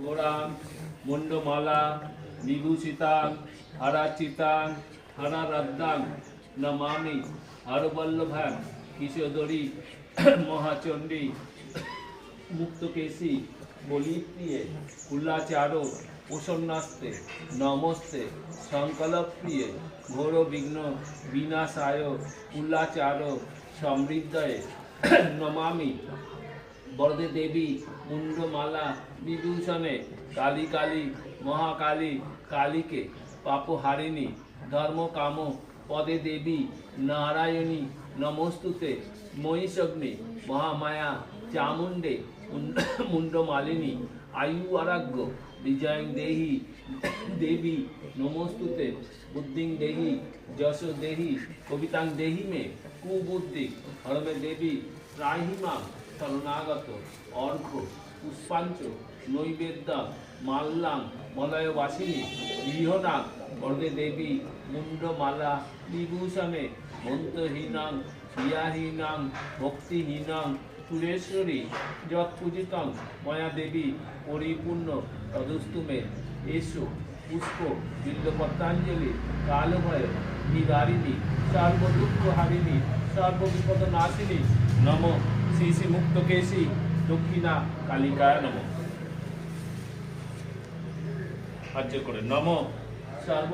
গোরাং মুন্ডমালা বিভূষিতাং হরাচিতাং হরারাদ্দাং নমামি হরবল্লভাং কিশোদরী মহাচণ্ডী মুক্তকেশী বলিপ্রিয়ে কুলাচারো প্রসন্নাস্তে নমস্তে সংকল্পপ্রিয়ে ঘোর বিঘ্ন বিনাশায় কুলাচার সমৃদ্ধয়ে নমামি বরদে দেবী মুন্ডমালা বিভূষণে কালী কালী মহাকালী কালীকে পাপহারিণী ধর্ম কাম পদে দেবী নারায়ণী নমস্তুতে মহিষগ্নি মহামায়া চামুণ্ডে মুন্ডমালিনী আয়ু আরাগ্য বিজয়ং দেহি দেবী নমস্তুতে বুদ্ধিং দেহি যশ দেহি কবিতাং দেহি মে কুবুদ্ধি হরমে দেবী ত্রাহিমা শরণাগত অর্ঘ পুষ্পাঞ্চ নৈবেদ্যাং মাল্যাং মলয়বাসিনী বিহনাং বরদে দেবী মুন্ডমালা বিভূষণে মন্ত্রহীনাং ক্রিয়াহীনাং ভক্তিহীনাং সুরেশ্বরী যৎপূজিতং ময়া দেবী পরিপূর্ণ তদুস্তুমে এসো পুষ্প বিল্লপত্রাঞ্জলি কালভয় নিবারিণী সর্বদুঃখ হারিণী সর্ববিপদ নাশিনী নম শ্রী শ্রী মুক্তকেশী দক্ষিণা কালিকায় নম। সাহায্য করে নম সর্ব